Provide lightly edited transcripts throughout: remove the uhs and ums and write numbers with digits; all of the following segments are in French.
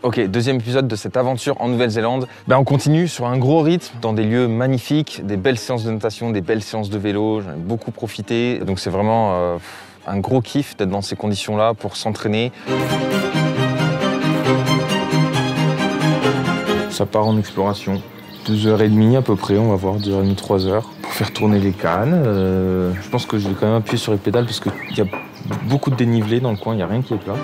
Ok, deuxième épisode de cette aventure en Nouvelle-Zélande. On continue sur un gros rythme, dans des lieux magnifiques, des belles séances de natation, des belles séances de vélo. J'en ai beaucoup profité. Donc c'est vraiment un gros kiff d'être dans ces conditions-là pour s'entraîner. Ça part en exploration. 2h30 à peu près, on va voir 2h30, 3h, pour faire tourner les cannes. Je pense que je vais quand même appuyer sur les pédales parce qu'il y a beaucoup de dénivelé dans le coin, il n'y a rien qui est plat.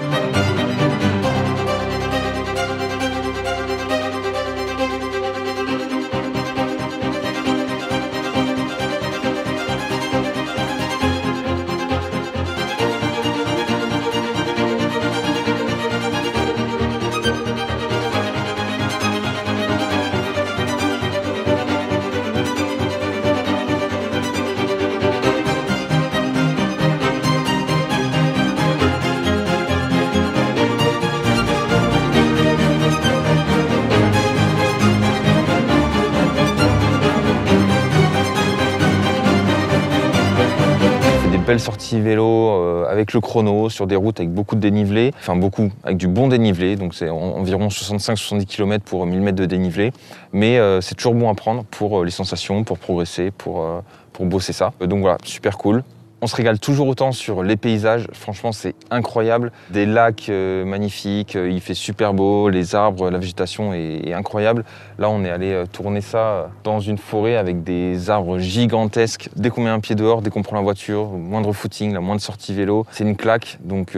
Belle sortie vélo avec le chrono sur des routes avec beaucoup de dénivelé, enfin beaucoup, avec du bon dénivelé, donc c'est environ 65-70 km pour 1000 mètres de dénivelé, mais c'est toujours bon à prendre pour les sensations, pour progresser, pour bosser ça. Donc voilà, super cool. On se régale toujours autant sur les paysages, franchement c'est incroyable. Des lacs magnifiques, il fait super beau, les arbres, la végétation est incroyable. Là on est allé tourner ça dans une forêt avec des arbres gigantesques. Dès qu'on met un pied dehors, dès qu'on prend la voiture, moindre footing, la moindre sortie vélo, c'est une claque. Donc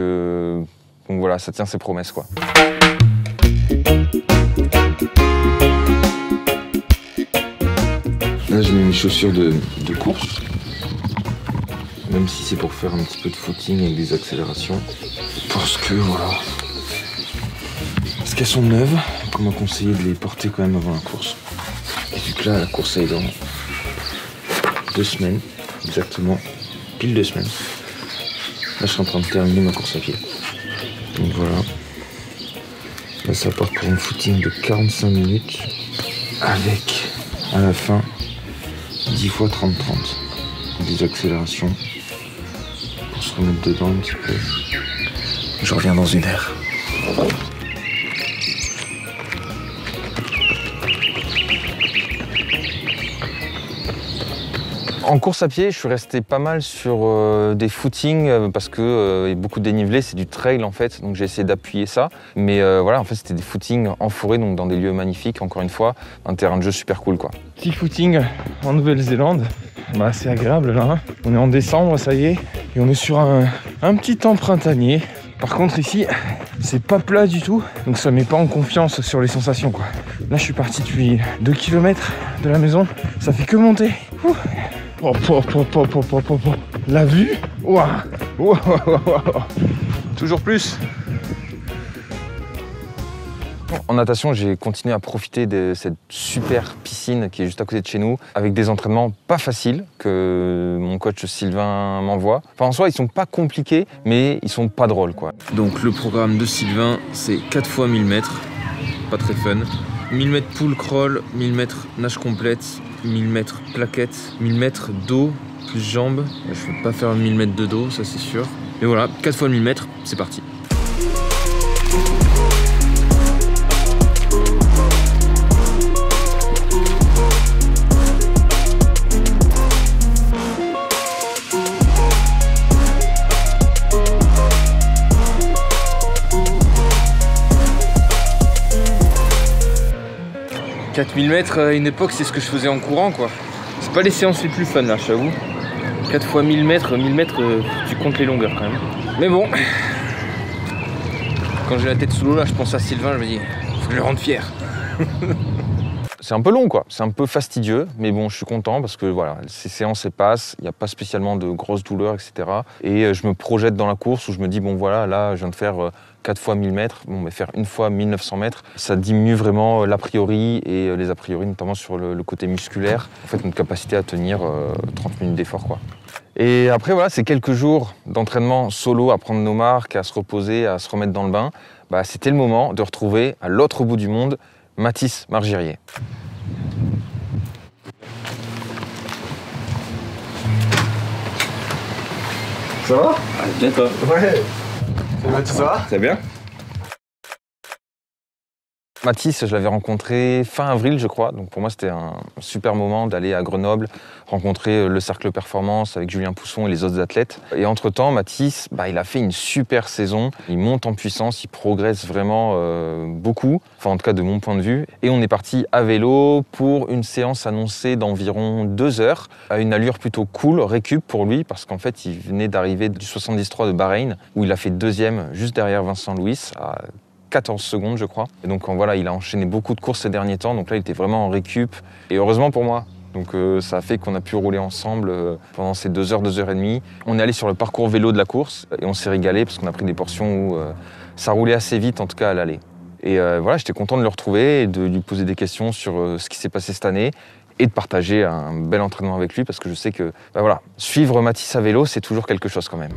voilà, ça tient ses promesses quoi. Là je mets mes chaussures de course. Même si c'est pour faire un petit peu de footing avec des accélérations. Parce que voilà. Parce qu'elles sont neuves, qu'on m'a conseillé de les porter quand même avant la course. Et vu que là, la course est dans 2 semaines, exactement, pile 2 semaines. Là, je suis en train de terminer ma course à pied. Donc voilà. Là, ça part pour un footing de 45 minutes. Avec, à la fin, 10 fois 30-30. Des accélérations. Pour se remettre dedans un petit peu. Je reviens dans 1 heure. En course à pied, je suis resté pas mal sur des footings parce que y a beaucoup de dénivelé, c'est du trail en fait, donc j'ai essayé d'appuyer ça. Mais voilà, en fait c'était des footings en forêt, donc dans des lieux magnifiques, encore une fois, un terrain de jeu super cool quoi. Petit footing en Nouvelle-Zélande. C'est agréable là, hein. On est en décembre, ça y est, et on est sur un petit temps printanier. Par contre ici, c'est pas plat du tout, donc ça met pas en confiance sur les sensations quoi. Là je suis parti depuis 2 km de la maison, ça fait que monter. Ouh. La vue, ouah. Toujours plus. En natation, j'ai continué à profiter de cette super piscine qui est juste à côté de chez nous, avec des entraînements pas faciles que mon coach Sylvain m'envoie. Enfin, en soi, ils sont pas compliqués, mais ils sont pas drôles, quoi. Donc le programme de Sylvain, c'est 4 fois 1000 mètres, pas très fun. 1000 mètres pool crawl, 1000 mètres nage complète, 1000 mètres plaquette, 1000 mètres dos plus jambes. Je ne vais pas faire 1000 mètres de dos, ça c'est sûr. Mais voilà, 4 fois 1000 mètres, c'est parti. « 4000 mètres à une époque, c'est ce que je faisais en courant, quoi. C'est pas les séances les plus fun, là, je t'avoue. 4 fois 1000 mètres, tu comptes les longueurs, quand même. Mais bon, quand j'ai la tête sous l'eau, là, je pense à Sylvain, je me dis, faut que je le rende fier. C'est un peu long, quoi. C'est un peu fastidieux, mais bon, je suis content parce que, voilà, ces séances, elles passent, il n'y a pas spécialement de grosses douleurs, etc. Et je me projette dans la course où je me dis, bon, voilà, là, je viens de faire 4 fois 1000 mètres, bon, mais faire 1 fois 1900 mètres, ça diminue vraiment l'a priori et les a priori, notamment sur le côté musculaire, en fait, notre capacité à tenir 30 minutes d'effort, quoi. Et après, voilà, c'est quelques jours d'entraînement solo, à prendre nos marques, à se reposer, à se remettre dans le bain. C'était le moment de retrouver, à l'autre bout du monde, Mathis Margirier. Ça va? Bien toi? Ouais. Salut Mathis, ça va? Ça va bien? Mathis, je l'avais rencontré fin avril, je crois. Donc pour moi, c'était un super moment d'aller à Grenoble, rencontrer le Cercle Performance avec Julien Pousson et les autres athlètes. Et entre-temps, Mathis, il a fait une super saison. Il monte en puissance, il progresse vraiment beaucoup. Enfin, en tout cas, de mon point de vue. Et on est parti à vélo pour une séance annoncée d'environ 2 heures, à une allure plutôt cool, récup pour lui, parce qu'en fait, il venait d'arriver du 73 de Bahreïn, où il a fait 2e, juste derrière Vincent Louis, à 14 secondes, je crois. Et donc voilà, il a enchaîné beaucoup de courses ces derniers temps. Donc là, il était vraiment en récup. Et heureusement pour moi. Donc ça a fait qu'on a pu rouler ensemble pendant ces 2 heures, 2 heures et demie. On est allé sur le parcours vélo de la course et on s'est régalé parce qu'on a pris des portions où ça roulait assez vite, en tout cas à l'aller. Et voilà, j'étais content de le retrouver et de lui poser des questions sur ce qui s'est passé cette année et de partager un bel entraînement avec lui parce que je sais que voilà, suivre Mathis à vélo, c'est toujours quelque chose quand même.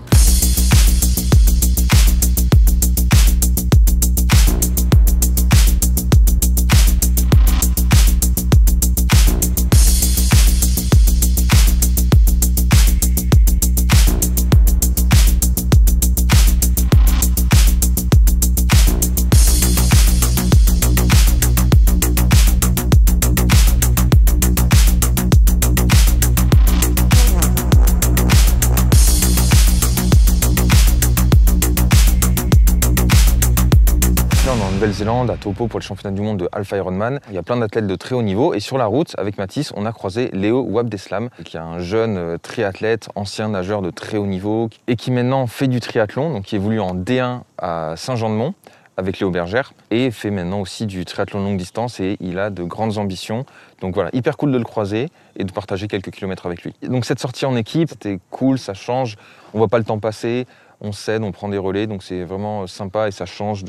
Nouvelle-Zélande, à Taupo pour le championnat du monde de Half Ironman. Il y a plein d'athlètes de très haut niveau et sur la route, avec Mathis, on a croisé Léo Wabdeslam, qui est un jeune triathlète, ancien nageur de très haut niveau et qui maintenant fait du triathlon, donc qui évolue en D1 à Saint-Jean-de-Mont avec Léo Bergère et fait maintenant aussi du triathlon longue distance et il a de grandes ambitions. Donc voilà, hyper cool de le croiser et de partager quelques kilomètres avec lui. Donc cette sortie en équipe, c'était cool, ça change, on voit pas le temps passer, on s'aide, on prend des relais, donc c'est vraiment sympa et ça change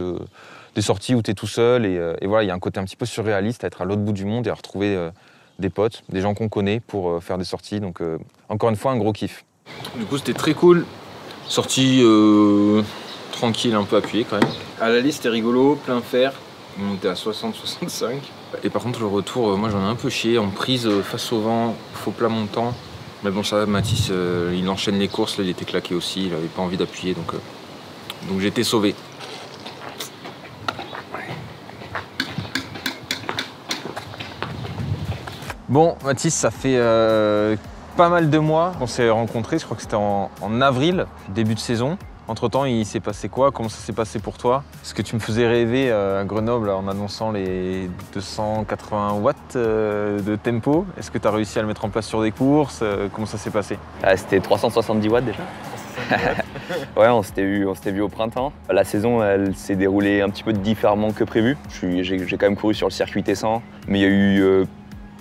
des sorties où tu es tout seul et voilà, il y a un côté un petit peu surréaliste à être à l'autre bout du monde et à retrouver des potes, des gens qu'on connaît pour faire des sorties. Donc encore une fois, un gros kiff. Du coup, c'était très cool. Sortie tranquille, un peu appuyée quand même. À l'aller, c'était rigolo, plein fer. On était à 60-65. Et par contre, le retour, moi j'en ai un peu chié. En prise face au vent, faux plat montant. Mais bon, ça va, Mathis, il enchaîne les courses. Là, il était claqué aussi. Il n'avait pas envie d'appuyer. Donc j'ai été sauvé. Bon, Mathis, ça fait pas mal de mois qu'on s'est rencontrés. Je crois que c'était en avril, début de saison. Entre-temps, il s'est passé quoi? Comment ça s'est passé pour toi? Est-ce que tu me faisais rêver à Grenoble en annonçant les 280 watts de tempo? Est-ce que tu as réussi à le mettre en place sur des courses? Comment ça s'est passé? C'était 370 watts déjà. Ouais, on s'était vu au printemps. La saison, elle s'est déroulée un petit peu différemment que prévu. J'ai quand même couru sur le circuit T100, mais il y a eu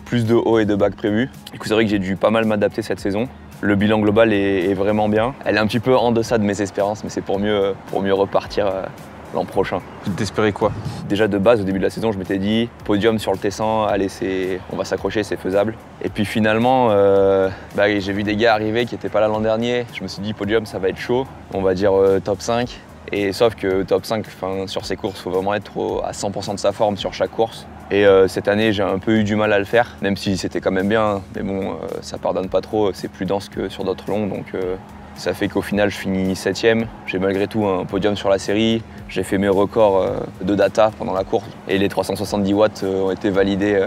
plus de hauts et de bas que prévu. Du coup, c'est vrai que j'ai dû pas mal m'adapter cette saison. Le bilan global est vraiment bien. Elle est un petit peu en deçà de mes espérances, mais c'est pour mieux repartir l'an prochain. Tu t'espérais quoi? Déjà de base, au début de la saison, je m'étais dit podium sur le T100, allez, on va s'accrocher, c'est faisable. Et puis finalement, j'ai vu des gars arriver qui n'étaient pas là l'an dernier. Je me suis dit podium, ça va être chaud. On va dire top 5. Et sauf que top 5, sur ces courses, il faut vraiment être à 100% de sa forme sur chaque course. Et cette année, j'ai un peu eu du mal à le faire, même si c'était quand même bien. Mais bon, ça pardonne pas trop, c'est plus dense que sur d'autres longs. Donc ça fait qu'au final, je finis 7e. J'ai malgré tout un podium sur la série. J'ai fait mes records de data pendant la course. Et les 370 watts ont été validés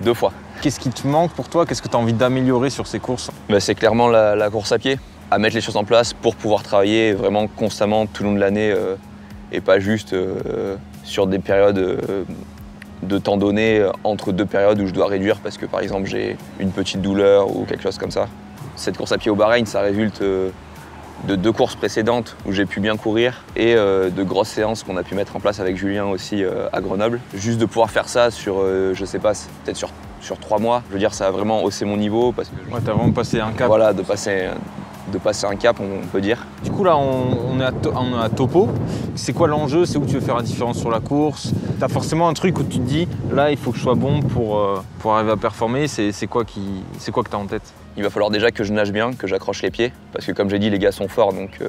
2 fois. Qu'est-ce qui te manque pour toi? Qu'est-ce que tu as envie d'améliorer sur ces courses? C'est clairement la course à pied. À mettre les choses en place pour pouvoir travailler vraiment constamment tout le long de l'année et pas juste sur des périodes de temps donné entre 2 périodes où je dois réduire parce que par exemple j'ai une petite douleur ou quelque chose comme ça. Cette course à pied au Bahreïn, ça résulte de 2 courses précédentes où j'ai pu bien courir et de grosses séances qu'on a pu mettre en place avec Julien aussi à Grenoble. Juste de pouvoir faire ça sur, je sais pas, peut-être sur 3 mois, je veux dire ça a vraiment haussé mon niveau parce que... Ouais, t'as vraiment passé un cap. Voilà, de passer un cap, on peut dire. Du coup là, on est à Taupo. C'est quoi l'enjeu? C'est où tu veux faire la différence sur la course? T'as forcément un truc où tu te dis, là, il faut que je sois bon pour arriver à performer. C'est quoi que t'as en tête? Il va falloir déjà que je nage bien, que j'accroche les pieds. Parce que comme j'ai dit, les gars sont forts, donc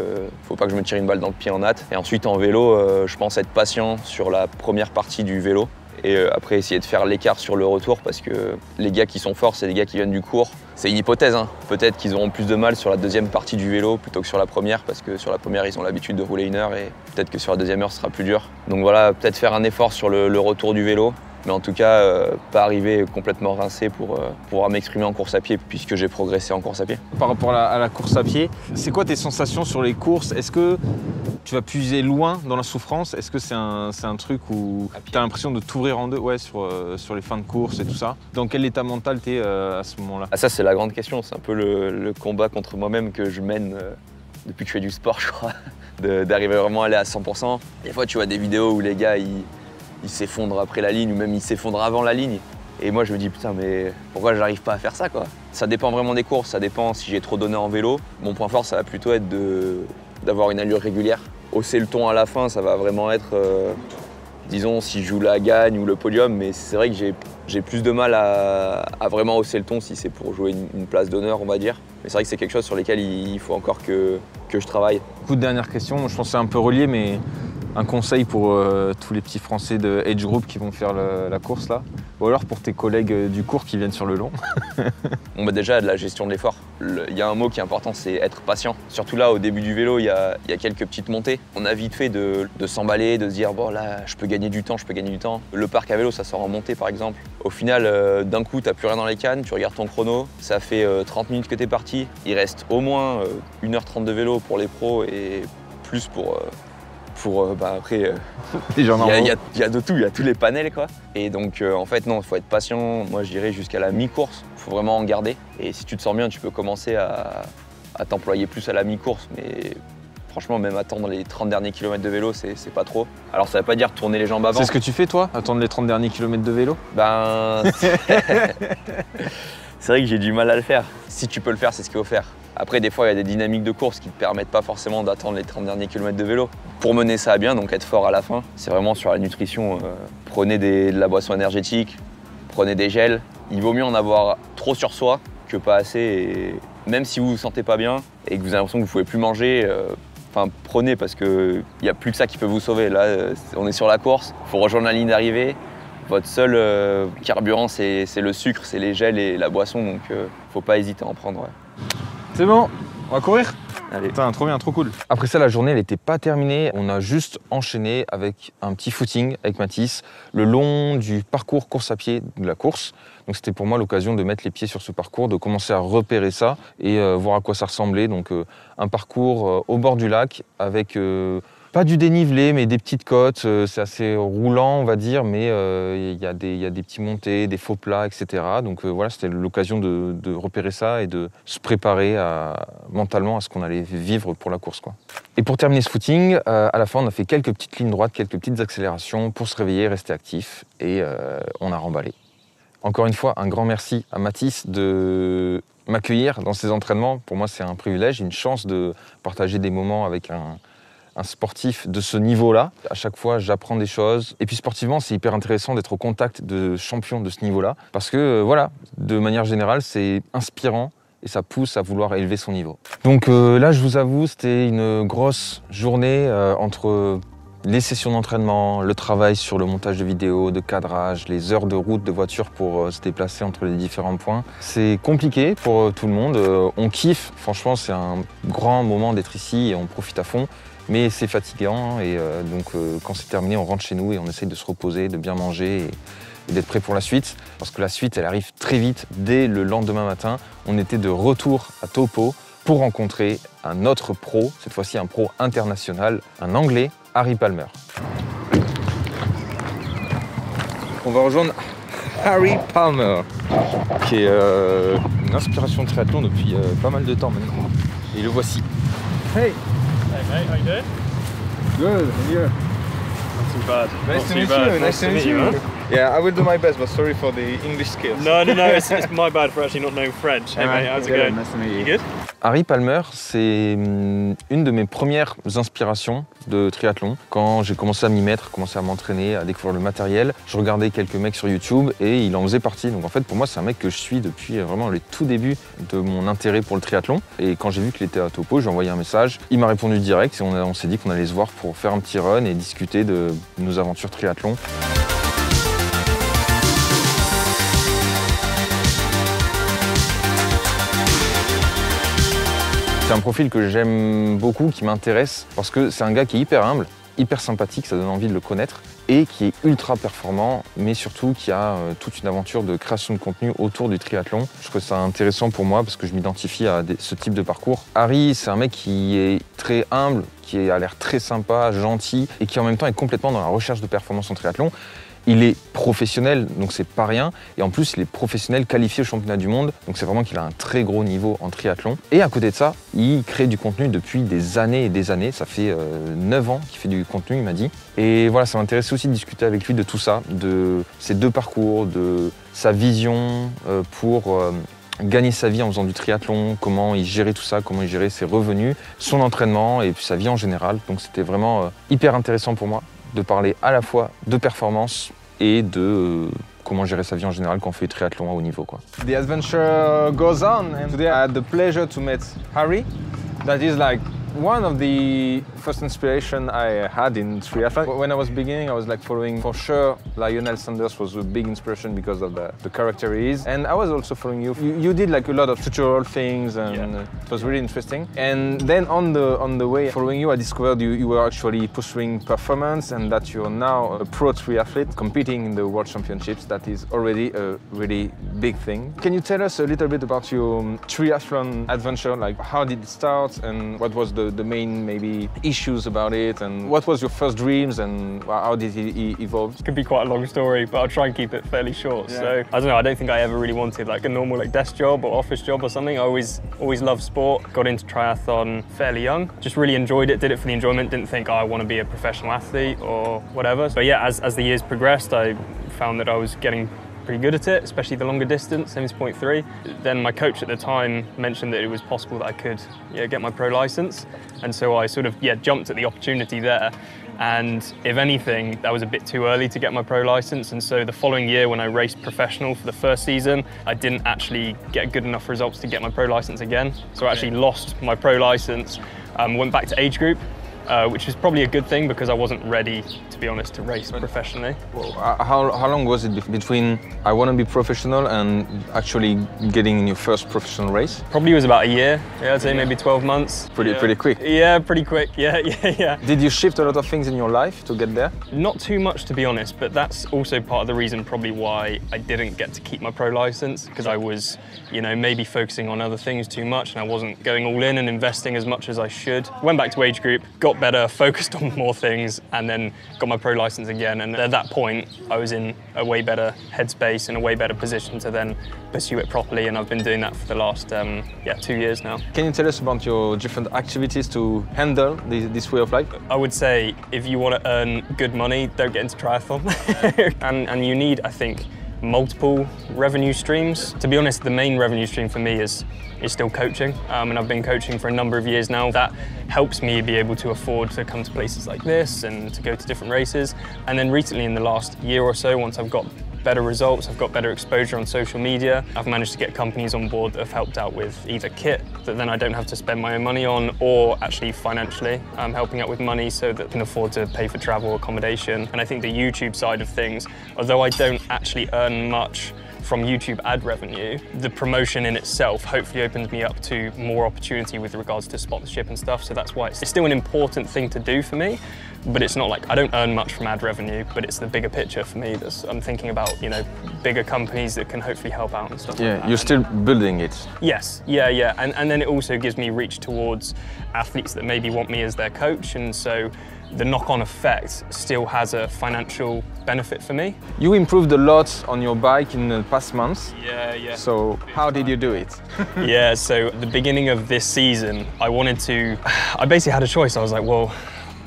faut pas que je me tire une balle dans le pied en hâte. Et ensuite, en vélo, je pense être patient sur la première partie du vélo. et après essayer de faire l'écart sur le retour parce que les gars qui sont forts, c'est des gars qui viennent du court. C'est une hypothèse, hein. Peut-être qu'ils auront plus de mal sur la deuxième partie du vélo plutôt que sur la première parce que sur la première, ils ont l'habitude de rouler 1 heure et peut-être que sur la deuxième heure, ce sera plus dur. Donc voilà, peut-être faire un effort sur le retour du vélo. Mais en tout cas, pas arriver complètement rincé pour pouvoir m'exprimer en course à pied puisque j'ai progressé en course à pied. Par rapport à la course à pied, c'est quoi tes sensations sur les courses? Est-ce que tu vas puiser loin dans la souffrance? Est-ce que c'est un truc où tu as l'impression de t'ouvrir en deux sur les fins de course et tout ça? Dans quel état mental tu es à ce moment-là? Ah, ça, c'est la grande question. C'est un peu le combat contre moi-même que je mène depuis que je fais du sport, je crois. D'arriver vraiment à aller à 100%. Des fois, tu vois des vidéos où les gars, ils s'effondrent après la ligne ou même ils s'effondrent avant la ligne. Et moi je me dis putain mais pourquoi j'arrive pas à faire ça quoi? Ça dépend vraiment des courses, ça dépend si j'ai trop donné en vélo. Mon point fort ça va plutôt être d'avoir une allure régulière. Hausser le ton à la fin ça va vraiment être, disons si je joue la gagne ou le podium, mais c'est vrai que j'ai plus de mal à vraiment hausser le ton si c'est pour jouer une place d'honneur on va dire. Mais c'est vrai que c'est quelque chose sur lequel il faut encore que je travaille. Beaucoup de dernières questions, je pense que c'est un peu relié mais un conseil pour tous les petits Français de Age Group qui vont faire la course là, ou alors pour tes collègues du court qui viennent sur le long. Bon bah déjà de la gestion de l'effort. Il y a un mot qui est important, c'est être patient. Surtout là au début du vélo, il y a quelques petites montées. On a vite fait de s'emballer, de se dire bon là je peux gagner du temps, je peux gagner du temps. Le parc à vélo ça sort en montée par exemple. Au final d'un coup t'as plus rien dans les cannes, tu regardes ton chrono, ça fait 30 minutes que t'es parti. Il reste au moins 1h30 de vélo pour les pros et plus pour après, il y a de tout, il y a tous les panels quoi. Et donc en fait non, il faut être patient, moi je dirais jusqu'à la mi-course, il faut vraiment en garder. Et si tu te sens bien, tu peux commencer à t'employer plus à la mi-course, mais franchement même attendre les 30 derniers kilomètres de vélo, c'est pas trop. Alors ça veut pas dire tourner les jambes avant. C'est ce que tu fais toi, attendre les 30 derniers kilomètres de vélo? Ben, c'est vrai que j'ai du mal à le faire. Si tu peux le faire, c'est ce qu'il faut faire. Après, des fois, il y a des dynamiques de course qui ne te permettent pas forcément d'attendre les 30 derniers kilomètres de vélo. Pour mener ça à bien, donc être fort à la fin, c'est vraiment sur la nutrition. Prenez de la boisson énergétique, prenez des gels. Il vaut mieux en avoir trop sur soi que pas assez. Et même si vous ne vous sentez pas bien et que vous avez l'impression que vous ne pouvez plus manger, prenez parce qu'il n'y a plus que ça qui peut vous sauver. Là, on est sur la course, il faut rejoindre la ligne d'arrivée. Votre seul carburant, c'est le sucre, c'est les gels et la boisson, donc faut pas hésiter à en prendre. Ouais. C'est bon, on va courir? Allez. Putain, trop bien, trop cool. Après ça, la journée, elle n'était pas terminée. On a juste enchaîné avec un petit footing avec Mathis le long du parcours course à pied de la course. Donc c'était pour moi l'occasion de mettre les pieds sur ce parcours, de commencer à repérer ça et voir à quoi ça ressemblait. Donc un parcours au bord du lac avec pas du dénivelé, mais des petites côtes. C'est assez roulant, on va dire, mais il y a des petits montées, des faux plats, etc. Donc voilà, c'était l'occasion de repérer ça et de se préparer mentalement à ce qu'on allait vivre pour la course, quoi. Et pour terminer ce footing, à la fin, on a fait quelques petites lignes droites, quelques petites accélérations pour se réveiller, rester actif, et on a remballé. Encore une fois, un grand merci à Mathis de m'accueillir dans ses entraînements. Pour moi, c'est un privilège, une chance de partager des moments avec un sportif de ce niveau-là. À chaque fois, j'apprends des choses. Et puis sportivement, c'est hyper intéressant d'être au contact de champions de ce niveau-là. Parce que, voilà, de manière générale, c'est inspirant et ça pousse à vouloir élever son niveau. Donc là, je vous avoue, c'était une grosse journée entre les sessions d'entraînement, le travail sur le montage de vidéos, de cadrage, les heures de route de voiture pour se déplacer entre les différents points. C'est compliqué pour tout le monde. On kiffe. Franchement, c'est un grand moment d'être ici et on profite à fond. Mais c'est fatigant et donc quand c'est terminé, on rentre chez nous et on essaye de se reposer, de bien manger et d'être prêt pour la suite. Parce que la suite, elle arrive très vite. Dès le lendemain matin, on était de retour à Taupo pour rencontrer un autre pro, cette fois-ci un pro international, un Anglais, Harry Palmer. On va rejoindre Harry Palmer, qui est une inspiration de triathlon depuis pas mal de temps maintenant. Et le voici. Hey! Hey mate, how you doing? Good, and you? Not too bad. Nice to meet you. Nice to meet you. man. Yeah, I will do my best, but sorry for the English skills. No, it's my bad for actually not knowing French. Hey mate, how's it going? Nice to meet you. You good? Harry Palmer, c'est une de mes premières inspirations de triathlon. Quand j'ai commencé à m'y mettre, commencé à m'entraîner, à découvrir le matériel, je regardais quelques mecs sur YouTube et il en faisait partie. Donc en fait, pour moi, c'est un mec que je suis depuis vraiment les tout débuts de mon intérêt pour le triathlon. Et quand j'ai vu qu'il était à Taupo, j'ai envoyé un message. Il m'a répondu direct et on s'est dit qu'on allait se voir pour faire un petit run et discuter de nos aventures triathlon. C'est un profil que j'aime beaucoup, qui m'intéresse, parce que c'est un gars qui est hyper humble, hyper sympathique, ça donne envie de le connaître, et qui est ultra performant, mais surtout qui a toute une aventure de création de contenu autour du triathlon. Je trouve ça intéressant pour moi parce que je m'identifie à ce type de parcours. Harry, c'est un mec qui est très humble, qui a l'air très sympa, gentil, et qui en même temps est complètement dans la recherche de performance en triathlon. Il est professionnel, donc c'est pas rien. Et en plus, il est professionnel qualifié au championnat du monde. Donc c'est vraiment qu'il a un très gros niveau en triathlon. Et à côté de ça, il crée du contenu depuis des années et des années. Ça fait 9 ans qu'il fait du contenu, il m'a dit. Et voilà, ça m'intéressait aussi de discuter avec lui de tout ça, de ses deux parcours, de sa vision pour gagner sa vie en faisant du triathlon, comment il gérait tout ça, comment il gérait ses revenus, son entraînement et puis sa vie en général. Donc c'était vraiment hyper intéressant pour moi de parler à la fois de performance et de comment gérer sa vie en général quand on fait du triathlon à haut niveau, quoi. The adventure goes on, and today I had the pleasure to meet Harry. That is like one of the first inspiration I had in triathlon. When I was beginning, I was like following, for sure, Lionel Sanders was a big inspiration because of the character he is. And I was also following you. You did like a lot of tutorial things, and it was really interesting. And then on the way following you, I discovered you were actually pursuing performance, and that you're now a pro triathlete competing in the World Championships. That is already a really big thing. Can you tell us a little bit about your triathlon adventure? Like, how did it start, and what was the main maybe issues about it, and what was your first dreams, and how did it evolve? It could be quite a long story, but I'll try and keep it fairly short. Yeah. So I don't know, I don't think I ever really wanted like a normal like desk job or office job or something. I always loved sport, got into triathlon fairly young, just really enjoyed it, did it for the enjoyment, didn't think, oh, I want to be a professional athlete or whatever. But yeah, as the years progressed, I found that I was getting pretty good at it, especially the longer distance, 70.3. Then my coach at the time mentioned that it was possible that I could get my pro license. And so I sort of jumped at the opportunity there. And if anything, that was a bit too early to get my pro license. And so the following year when I raced professional for the first season, I didn't actually get good enough results to get my pro license again. So I actually lost my pro license, went back to age group, which is probably a good thing because I wasn't ready, to be honest, to race professionally. Well, how long was it between I want to be professional and actually getting in your first professional race? Probably was about a year. Yeah, I'd say maybe 12 months. Pretty quick. Yeah, pretty quick. Yeah. Did you shift a lot of things in your life to get there? Not too much, to be honest, but that's also part of the reason probably why I didn't get to keep my pro license, because I was, maybe focusing on other things too much and I wasn't going all in and investing as much as I should. Went back to age group, got better, focused on more things, and then got my pro license again. And at that point, I was in a way better headspace and a way better position to then pursue it properly. And I've been doing that for the last 2 years now. Can you tell us about your different activities to handle this way of life? I would say if you want to earn good money, don't get into triathlon. and you need, I think, multiple revenue streams. To be honest, the main revenue stream for me is still coaching, and I've been coaching for a number of years now. That helps me be able to afford to come to places like this and to go to different races. And then recently, in the last year or so, once I've got better results, I've got better exposure on social media, I've managed to get companies on board that have helped out with either kit that then I don't have to spend my own money on, or actually financially helping out with money so that I can afford to pay for travel, accommodation. And I think the YouTube side of things, although I don't actually earn much from YouTube ad revenue, the promotion in itself hopefully opens me up to more opportunity with regards to sponsorship and stuff. So that's why it's still an important thing to do for me, but it's not like I don't earn much from ad revenue, but it's the bigger picture for me. I'm thinking about, bigger companies that can hopefully help out and stuff. Yeah, like that. You're still building it. Yes, yeah. And then it also gives me reach towards athletes that maybe want me as their coach. And so the knock-on effect still has a financial benefit for me. You improved a lot on your bike in the past months. Yeah. So how did you do it? Yeah, so at the beginning of this season, I basically had a choice. I was like, well,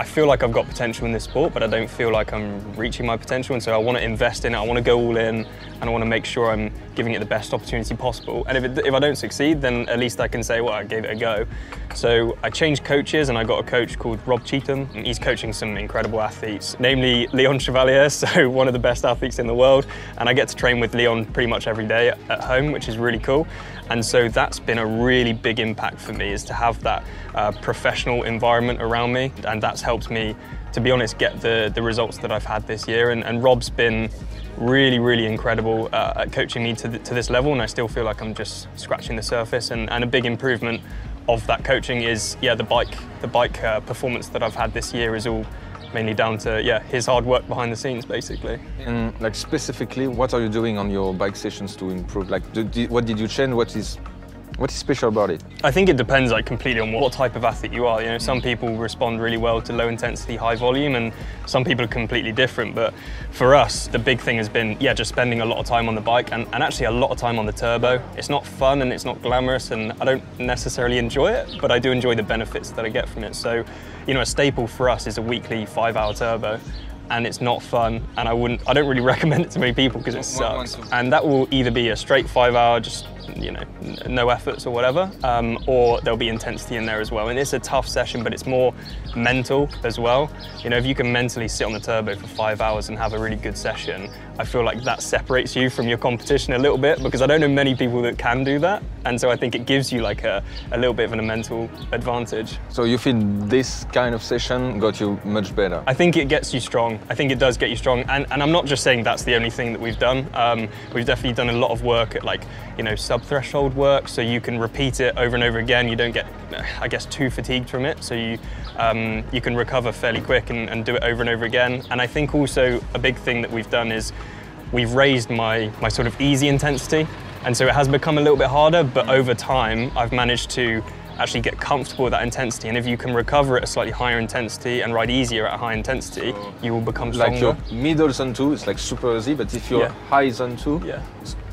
I feel like I've got potential in this sport, but I don't feel like I'm reaching my potential. And so I want to invest in it. I want to go all in, and I want to make sure I'm giving it the best opportunity possible. And if I don't succeed, then at least I can say, well, I gave it a go. So I changed coaches, and I got a coach called Rob Cheetham. And he's coaching some incredible athletes, namely Leon Chevalier, so one of the best athletes in the world. And I get to train with Leon pretty much every day at home, which is really cool. And so that's been a really big impact for me, is to have that professional environment around me. And that's helped me, to be honest, get the results that I've had this year. And Rob's been really incredible at coaching me to this level, and I still feel like I'm just scratching the surface, and a big improvement of that coaching is the bike performance that I've had this year is all mainly down to his hard work behind the scenes, basically. And like specifically, what are you doing on your bike sessions to improve? Like, what did you change? What is special about it? I think it depends like completely on what type of athlete you are. You know, some people respond really well to low intensity, high volume, and some people are completely different. But for us, the big thing has been just spending a lot of time on the bike and actually a lot of time on the turbo. It's not fun and it's not glamorous, and I don't necessarily enjoy it, but I do enjoy the benefits that I get from it. So, you know, a staple for us is a weekly 5-hour turbo. And it's not fun, and I don't really recommend it to many people because it sucks. And that will either be a straight 5-hour, just, you know, no efforts or whatever, or there'll be intensity in there as well. And it's a tough session, but it's more mental as well. You know, if you can mentally sit on the turbo for 5 hours and have a really good session, I feel like that separates you from your competition a little bit, because I don't know many people that can do that. And so I think it gives you like a little bit of a mental advantage. So you feel this kind of session got you much better? I think it gets you strong. I think it does get you strong. And I'm not just saying that's the only thing that we've done. We've definitely done a lot of work at like, you know, sub-threshold work, so you can repeat it over and over again. You don't get, I guess, too fatigued from it. So you can recover fairly quick and do it over and over again. And I think also a big thing that we've done is we've raised my sort of easy intensity. And so it has become a little bit harder, but over time, I've managed to actually get comfortable with that intensity. And if you can recover at a slightly higher intensity and ride easier at a high intensity, you will become stronger. Like your middle zone 2, it's like super easy, but if you're high zone 2,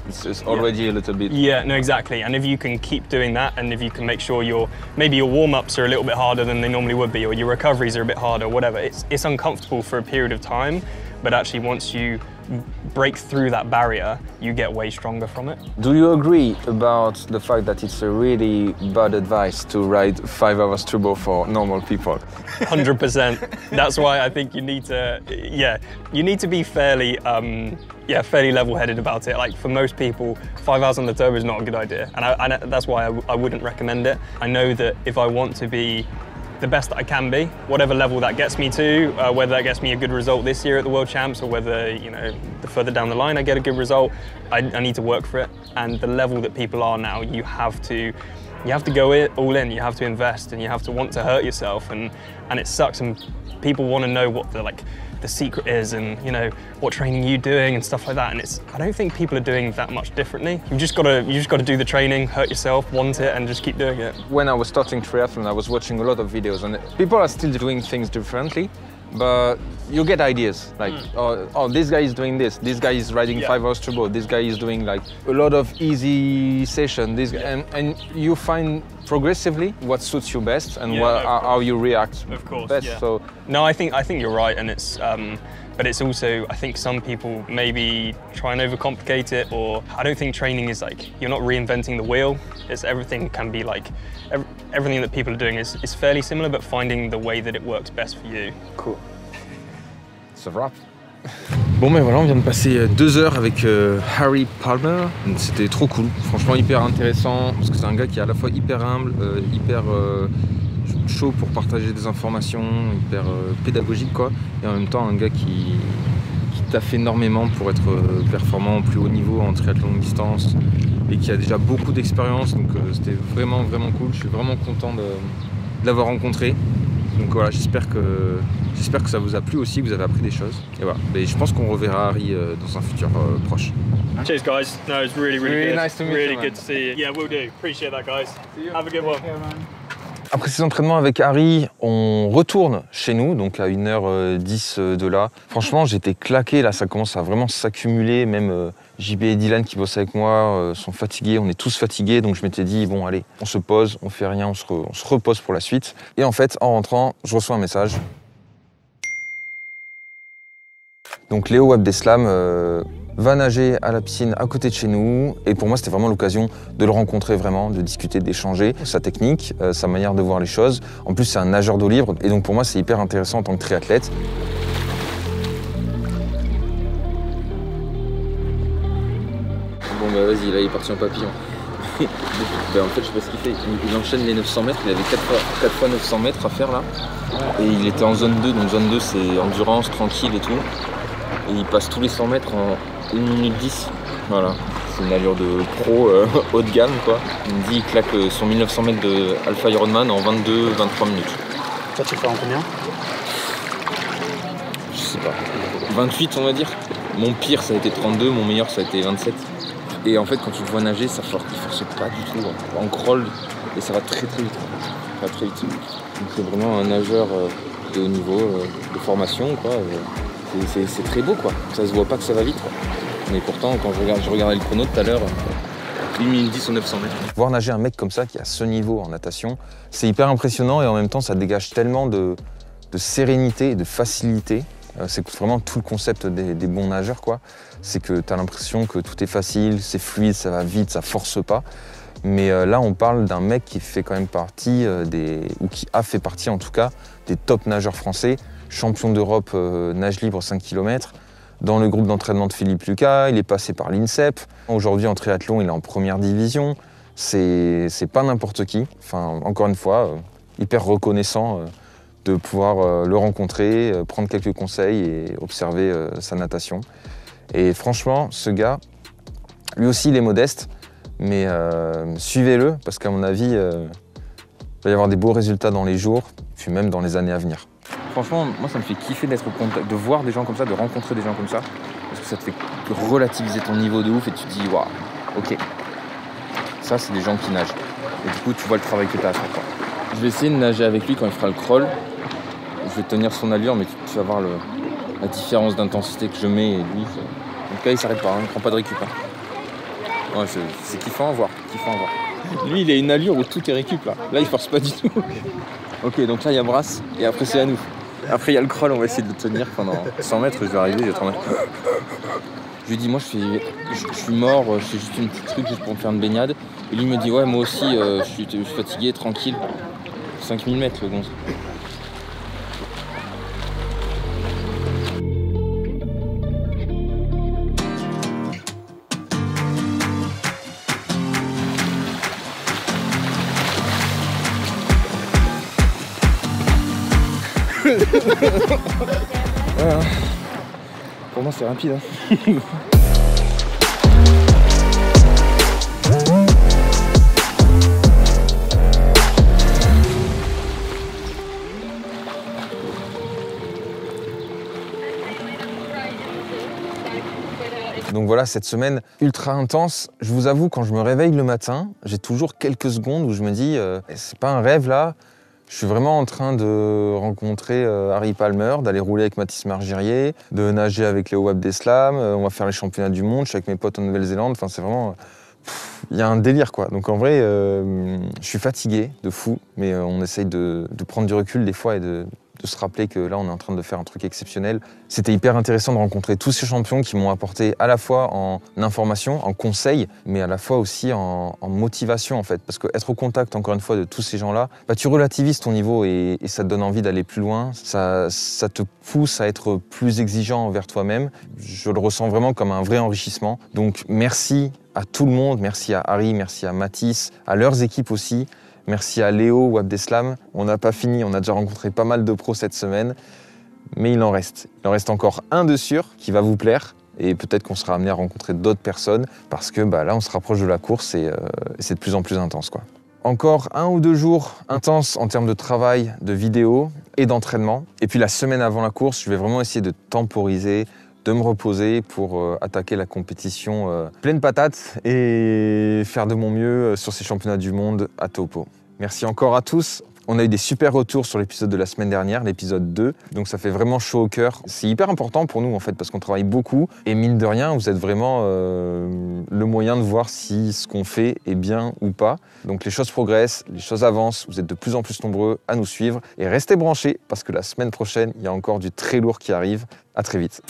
it's already a little bit... Yeah, no, exactly. And if you can keep doing that, and if you can make sure maybe your warm-ups are a little bit harder than they normally would be, or your recoveries are a bit harder, whatever, it's uncomfortable for a period of time, but actually once you break through that barrier, you get way stronger from it. Do you agree about the fact that it's a really bad advice to ride 5 hours turbo for normal people? 100%. That's why I think you need to, you need to be fairly, fairly level-headed about it. Like for most people, 5 hours on the turbo is not a good idea, and that's why I wouldn't recommend it. I know that if I want to be the best that I can be, whatever level that gets me to, whether that gets me a good result this year at the World Champs, or whether, you know, the further down the line I get a good result, I need to work for it. And the level that people are now, you have to go all in. You have to invest, and you have to want to hurt yourself, and it sucks. And people want to know what the secret is, and you know what training you're doing and stuff like that. And I don't think people are doing that much differently. You just got to do the training, hurt yourself, want it, and just keep doing it. When I was starting triathlon, I was watching a lot of videos, and people are still doing things differently, but you get ideas like, oh, this guy is doing this guy is riding 5 hours turbo, this guy is doing like a lot of easy session, and you find progressively what suits you best and how you react best. So no, I think you're right, and it's but it's also, I think some people maybe try and overcomplicate it, or I don't think training is like, you're not reinventing the wheel. Everything can be like, everything that people are doing is fairly similar, but finding the way that it works best for you. Cool. It's a wrap. Bon ben voilà, on vient de passer 2 heures avec Harry Palmer. C'était trop cool, franchement hyper intéressant, parce que c'est un gars qui est à la fois hyper humble, hyper chaud pour partager des informations, hyper pédagogique quoi, et en même temps un gars qui taffe énormément pour être performant au plus haut niveau en triathlon longue distance, et qui a déjà beaucoup d'expérience, donc c'était vraiment cool. Je suis vraiment content de l'avoir rencontré. Donc voilà, j'espère que ça vous a plu aussi, que vous avez appris des choses. Et voilà, et je pense qu'on reverra Harry dans un futur proche. Cheers guys. No, it's really good. Nice to meet you. Really good to see you. Yeah, we'll do. Appreciate that guys. Have a good one. Après ces entraînements avec Harry, on retourne chez nous, donc à 1h10 de là. Franchement, j'étais claqué, là ça commence à vraiment s'accumuler, même JB et Dylan qui bossent avec moi sont fatigués, on est tous fatigués, donc je m'étais dit, bon allez, on se pose, on fait rien, on se repose pour la suite. Et en fait, en rentrant, je reçois un message. Donc Léo Abdeslam va nager à la piscine à côté de chez nous, et pour moi c'était vraiment l'occasion de le rencontrer vraiment, de discuter, d'échanger sa technique, sa manière de voir les choses. En plus c'est un nageur d'eau libre, et donc pour moi c'est hyper intéressant en tant que triathlète. Bon bah vas-y, là il est parti en papillon. Bah, en fait je sais pas ce qu'il fait, il enchaîne les 900 mètres, il avait 4 fois 900 mètres à faire là, et il était en zone 2, donc zone 2 c'est endurance, tranquille et tout, et il passe tous les 100 mètres en 1 minute 10, voilà. c'est une allure de pro haut de gamme quoi. Il me dit il claque son 1900 mètres de Alpha Ironman en 22-23 minutes. Toi tu le fais en combien? Je sais pas. 28 on va dire. Mon pire ça a été 32, mon meilleur ça a été 27. Et en fait quand tu le vois nager, il force pas du tout. En crawl et ça va très très vite. Ça va très vite. Donc c'est vraiment un nageur de haut niveau, de formation quoi. C'est très beau quoi. Ça se voit pas que ça va vite quoi. Mais pourtant quand je regardais le chrono tout à l'heure, 1 minute 10 au 900 mètres. Voir nager un mec comme ça qui a ce niveau en natation, c'est hyper impressionnant et en même temps ça dégage tellement de sérénité et de facilité. C'est vraiment tout le concept des bons nageurs quoi. C'est que tu as l'impression que tout est facile, c'est fluide, ça va vite, ça force pas. Mais là on parle d'un mec qui fait quand même partie ou qui a fait partie en tout cas des top nageurs français, champion d'Europe nage libre 5 km, dans le groupe d'entraînement de Philippe Lucas, il est passé par l'INSEP. Aujourd'hui en triathlon il est en première division, c'est pas n'importe qui. Enfin encore une fois, hyper reconnaissant de pouvoir le rencontrer, prendre quelques conseils et observer sa natation. Et franchement, ce gars, lui aussi il est modeste, mais suivez-le parce qu'à mon avis, il va y avoir des beaux résultats dans les jours, puis même dans les années à venir. Franchement, moi ça me fait kiffer d'être au contact, de voir des gens comme ça, de rencontrer des gens comme ça, parce que ça te fait relativiser ton niveau de ouf et tu te dis, waouh, ok, ça c'est des gens qui nagent. Et du coup, tu vois le travail que tu as à faire. Je vais essayer de nager avec lui quand il fera le crawl. Je vais tenir son allure, mais tu vas voir la différence d'intensité que je mets et lui. En tout cas, il s'arrête pas, il prend pas de récup. Ouais, c'est kiffant à voir, Lui, il a une allure où tout est récup là. Là, il force pas du tout. Ok, donc là, il y a brasse et après, c'est à nous. Après, il y a le crawl, on va essayer de le tenir pendant 100 mètres. Je vais arriver, je vais 30 mètres. Je lui dis, moi, je suis mort, je fais juste une petite truc juste pour me faire une baignade. Et lui me dit, ouais, moi aussi, je suis fatigué, tranquille. 5000 mètres, le gonze. Voilà. Pour moi c'est rapide. Donc voilà, cette semaine ultra intense. Je vous avoue, quand je me réveille le matin, j'ai toujours quelques secondes où je me dis c'est pas un rêve là. Je suis vraiment en train de rencontrer Harry Palmer, d'aller rouler avec Mathis Margirier, de nager avec Léo Abdeslam, on va faire les championnats du monde, je suis avec mes potes en Nouvelle-Zélande, enfin c'est vraiment... Il y a un délire quoi. Donc en vrai, je suis fatigué de fou, mais on essaye de prendre du recul des fois et de se rappeler que là on est en train de faire un truc exceptionnel. C'était hyper intéressant de rencontrer tous ces champions qui m'ont apporté à la fois en information, en conseil, mais à la fois aussi en motivation en fait. Parce qu'être au contact encore une fois de tous ces gens-là, bah, tu relativises ton niveau et ça te donne envie d'aller plus loin. Ça te pousse à être plus exigeant envers toi-même. Je le ressens vraiment comme un vrai enrichissement. Donc merci à tout le monde, merci à Harry, merci à Mathis, à leurs équipes aussi. Merci à Léo ou Abdeslam. On n'a pas fini, on a déjà rencontré pas mal de pros cette semaine, mais il en reste. Il en reste encore un de sûr qui va vous plaire et peut-être qu'on sera amené à rencontrer d'autres personnes parce que bah, là on se rapproche de la course et c'est de plus en plus intense, quoi. Encore 1 ou 2 jours intenses en termes de travail, de vidéo et d'entraînement. Et puis la semaine avant la course, je vais vraiment essayer de temporiser, de me reposer pour attaquer la compétition pleine patate et faire de mon mieux sur ces championnats du monde à Taupo. Merci encore à tous. On a eu des super retours sur l'épisode de la semaine dernière, l'épisode 2, donc ça fait vraiment chaud au cœur. C'est hyper important pour nous en fait parce qu'on travaille beaucoup et mine de rien, vous êtes vraiment le moyen de voir si ce qu'on fait est bien ou pas. Donc les choses progressent, les choses avancent, vous êtes de plus en plus nombreux à nous suivre et restez branchés parce que la semaine prochaine, il y a encore du très lourd qui arrive. À très vite.